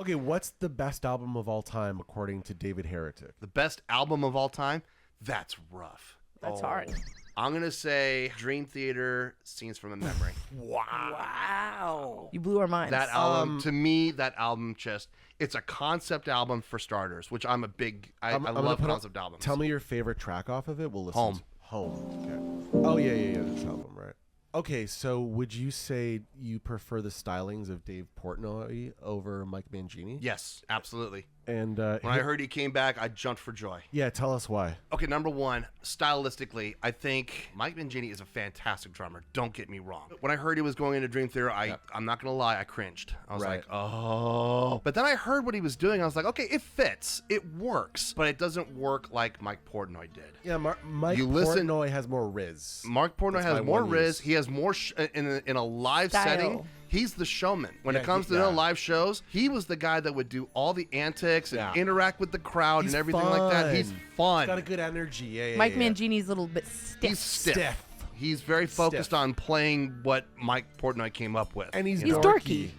Okay, what's the best album of all time according to David Heretic? The best album of all time? That's rough. That's hard. I'm going to say Dream Theater, Scenes from a Memory. Wow. You blew our minds. That album, to me, it's a concept album for starters, which I'm a big, I love concept albums. Tell me your favorite track off of it. We'll listen. Home. Home. Okay. Oh, yeah. This album, right? Okay, so would you say you prefer the stylings of Dave Portnoy over Mike Mangini? Yes, absolutely. And when I heard he came back, I jumped for joy. Yeah, tell us why. Okay, number one, stylistically, I think Mike Mangini is a fantastic drummer. Don't get me wrong. When I heard he was going into Dream Theater, I'm not going to lie, I cringed. I was like, oh. But then I heard what he was doing. I was like, okay, it fits. It works. But it doesn't work like Mike Portnoy did. Yeah, Mike Portnoy has more riz. Mark Portnoy has more riz. He has more in a live setting. He's the showman. When it comes to live shows, he was the guy that would do all the antics and interact with the crowd and everything like that. He's fun. He's got a good energy. Yeah, Mike Mangini's a little bit stiff. He's stiff. He's very focused on playing what Mike Portnoy came up with. And he's dorky.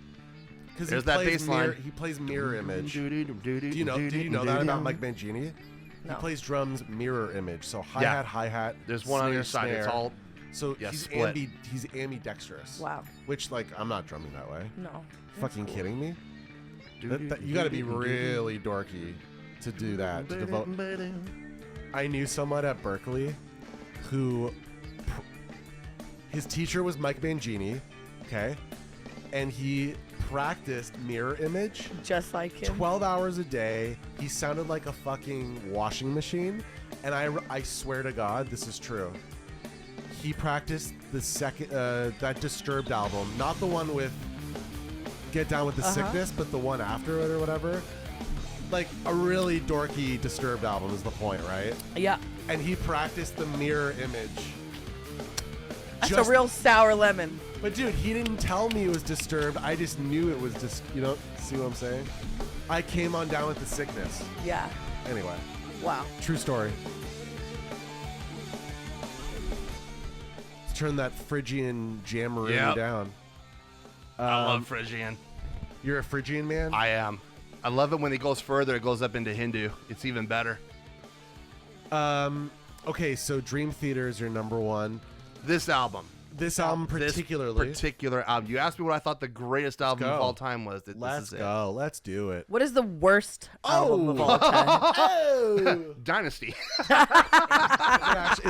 Because there's that bass line. He plays mirror image. Do you know that about Mike Mangini? No. He plays drums mirror image. So hi-hat. There's one on each side. It's all... So he's ambidextrous. Wow. Which, like, I'm not drumming that way. No. Fucking kidding me? You got to be really dorky to do that. To devote. I knew someone at Berkeley who his teacher was Mike Mangini, okay, and he practiced mirror image just like him. 12 hours a day. He sounded like a fucking washing machine, and I swear to God, this is true. He practiced the second that Disturbed album, not the one with Get Down with the Sickness, but the one after it or whatever. Like a really dorky Disturbed album is the point, right? Yeah. And he practiced the mirror image. That's a real sour lemon. But dude, he didn't tell me it was Disturbed. I just knew it was just, see what I'm saying? I came on Down with the Sickness. Yeah. Anyway. Wow. True story. Turn that Phrygian jammeroo down. I love Phrygian. You're a Phrygian man? I am. I love it when it goes further. It goes up into Hindu. It's even better. Okay, so Dream Theater is your number one. This album particularly. This particular album. You asked me what I thought the greatest album of all time was. Let's go. Let's do it. What is the worst album of all time? Dynasty. Is it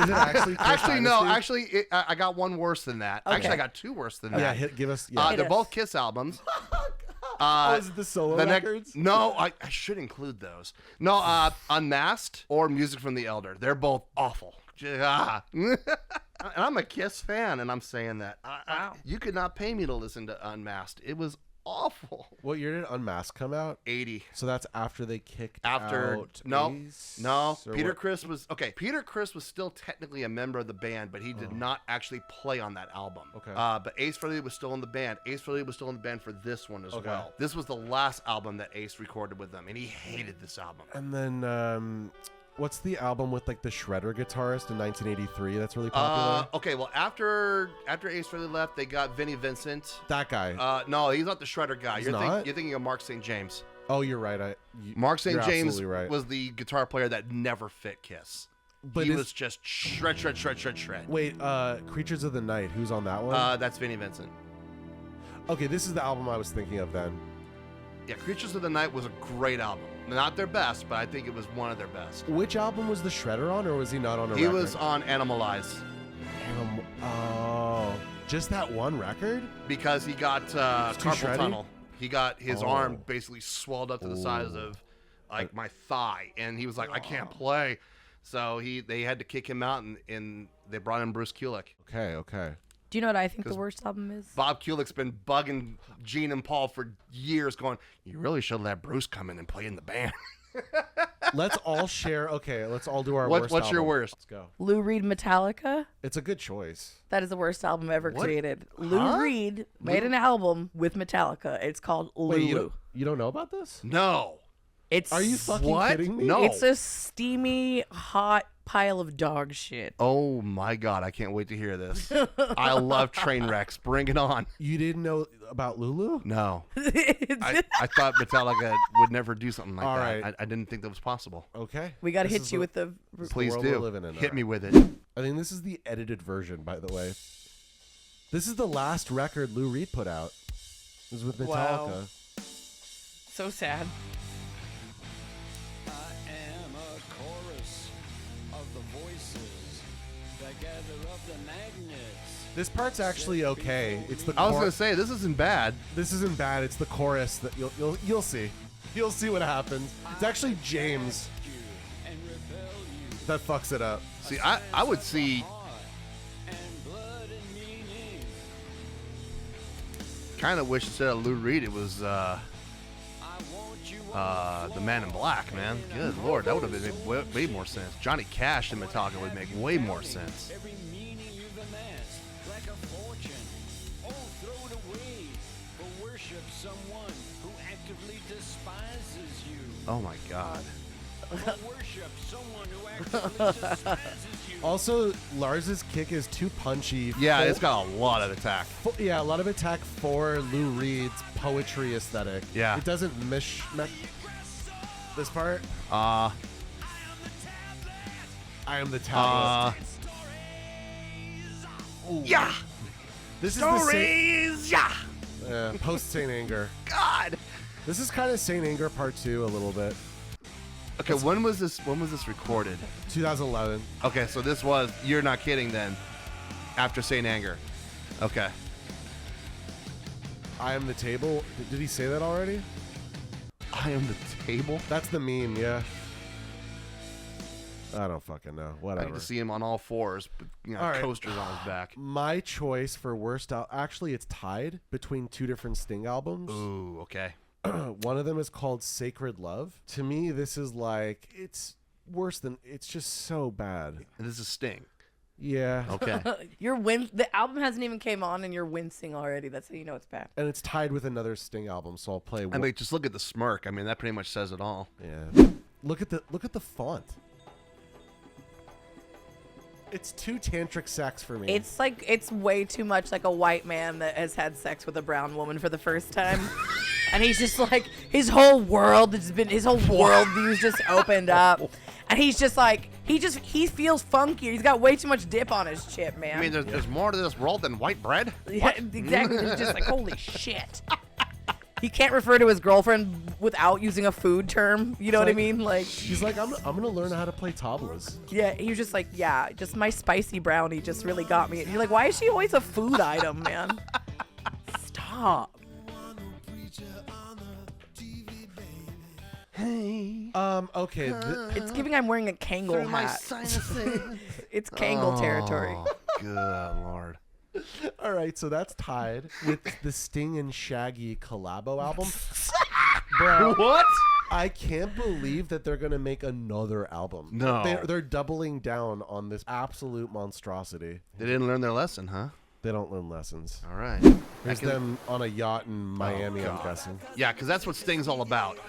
actually? Actually, no. Actually, I got one worse than that. Okay. Actually, I got two worse than that. Yeah, give us. They're both Kiss albums. Is it the solo records? No, I should include those. No, Unmasked or Music from the Elder. They're both awful. And I'm a Kiss fan, and I'm saying that. Wow. You could not pay me to listen to Unmasked. It was awful. What year did Unmasked come out? 80. So that's after they kicked out Ace? No. Peter Criss was still technically a member of the band, but he did not actually play on that album. Okay. But Ace Frehley was still in the band. Ace Frehley was still in the band for this one as well. This was the last album that Ace recorded with them, and he hated this album. And then what's the album with like the Shredder guitarist in 1983 that's really popular? Okay, well after Ace Frehley left, they got Vinnie Vincent. That guy. No, he's not the Shredder guy. You're thinking of Mark St. James. Oh, you're right. Mark St. James was the guitar player that never fit Kiss. But he was just shred. Wait, Creatures of the Night. Who's on that one? That's Vinnie Vincent. Okay, this is the album I was thinking of then. Yeah, Creatures of the Night was a great album. Not their best, but I think it was one of their best. Which album was the Shredder on, or was he not on a record? He was on Animalize. Just that one record? Because he got carpal tunnel. He got his arm basically swelled up to the size of like my thigh, and he was like, I can't play. So they had to kick him out, and they brought in Bruce Kulick. Okay. Do you know what I think the worst album is? Bob Kulick's been bugging Gene and Paul for years, going, you really should let Bruce come in and play in the band. Let's all share. Okay, let's all do our worst What's your album. worst? Let's go. Lou Reed Metallica. It's a good choice. That is the worst album ever created. Lou Reed made an album with Metallica. It's called Lulu. You don't know about this? No. Are you fucking kidding me? No. It's a steamy, hot pile of dog shit. Oh my God, I can't wait to hear this. I love train wrecks. Bring it on. You didn't know about Lulu? No. I thought Metallica would never do something like All that. right. I didn't think that was possible. Okay. We got to This hit is you with the... Please world do. we're living in, Hit all me right. with it. I think this is the edited version, by the way. This is the last record Lou Reed put out. It was with Metallica. Wow. So sad. I am a chorus of the voices that gather up the magnets. This part's actually okay. It's the I was chor- going to say, this isn't bad. This isn't bad. It's the chorus that you'll see. You'll see what happens. It's actually James And rebel you that fucks it up. See, I would see... and blood and meaning. Kind of wish instead of Lou Reed, it was I want you the Man in Black, man. Good Lord, that would have made way more sense. Johnny Cash and Metallica would make way more sense. every meaning you've amassed like a fortune. Oh, throw it away for worship someone who actively despises you. Oh my God. For worship someone who actively despises you. Also, Lars's kick is too punchy. Yeah, for- it's got a lot of attack. yeah, a lot of attack for Lou Reed's poetry aesthetic. Yeah. It doesn't this part. Uh, I am the tablet. yeah. This is the Stories, yeah. post Saint Anger. God. This is kind of Saint Anger Part 2 a little bit. Okay, when was this recorded? 2011. Okay, so this was, you're not kidding then, after Saint Anger. Okay. I am the table. Did he say that already? I am the table. That's the meme, yeah. I don't fucking know. I Whatever. get to see him on all fours, with, All right. coasters on his back. My choice for worst actually, it's tied between two different Sting albums. Ooh, okay. One of them is called Sacred Love. To me, this is like, it's worse than, it's just so bad. And this is Sting. Yeah. Okay. The album hasn't even came on and you're wincing already. That's how you know it's bad. And it's tied with another Sting album, so I'll play. I mean, just look at the smirk. I mean, that pretty much says it all. Yeah. Look at the font. It's too tantric sex for me. It's way too much like a white man that has had sex with a brown woman for the first time. And he's just like, his whole worldview's just opened up. And he's just like, he feels funky. He's got way too much dip on his chip, man. I mean, there's more to this world than white bread. Yeah, exactly. He's just like, holy shit. He can't refer to his girlfriend without using a food term. You know what I mean? Like, he's like, I'm gonna learn how to play tablas. yeah, he was just like, yeah, just my spicy brownie just really got me. And you're like, why is she always a food item, man? Stop. Hey. Okay. It's giving I'm wearing a Kangol hat. It's Kangol territory. Oh, good Lord. All right, so that's tied with the Sting and Shaggy collabo album. Bro, What? I can't believe that they're gonna make another album. No. They're doubling down on this absolute monstrosity. They didn't learn their lesson, huh? They don't learn lessons. All right. There's them on a yacht in Miami, I'm God. guessing. Yeah, because that's what Sting's all about.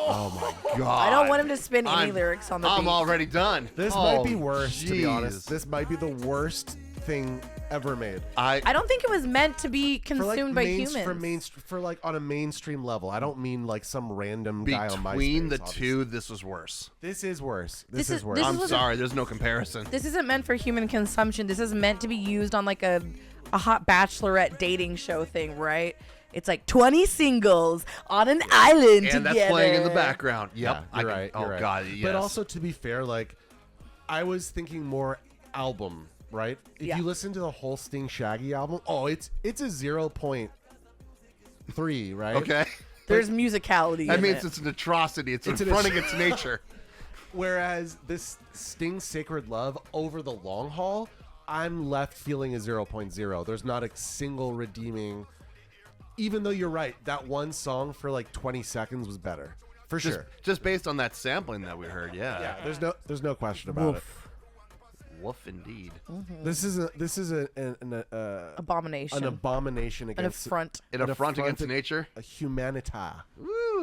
Oh my God. I don't want him to spin any I'm- lyrics on the I'm beat. already done. This Oh, might be worse, to be honest. jeez. This might be the worst thing ever made. I don't think it was meant to be For like consumed by humans. for like on a mainstream level. I don't mean like some random guy on MySpace. Between the obviously. two, this was worse. This is worse. This This is- is worse. this I'm was a- sorry, there's no comparison. This isn't meant for human consumption. This is meant to be used on like a hot bachelorette dating show thing, right? It's like 20 singles on an island And together. that's playing in the background. Yep. Yeah, I you're can- right. Oh you're right. God, yes. But also, to be fair, like I was thinking more album, right? If Yeah. you listen to the whole Sting Shaggy album, it's a 0.3, right? Okay. There's musicality. That in means it. it's an atrocity. It's It's an affronting its nature. Whereas this Sting Sacred Love over the long haul, I'm left feeling a 0.0. There's not a single redeeming. Even though you're right, that one song for like 20 seconds was better, for sure. Just based on that sampling that we heard, yeah. Yeah, there's no question about it. Woof indeed. This is an Abomination. abomination An against affront. An An affront against affront- nature. a humanita.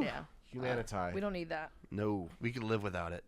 Yeah. Humanity. We don't need that. No, we could live without it.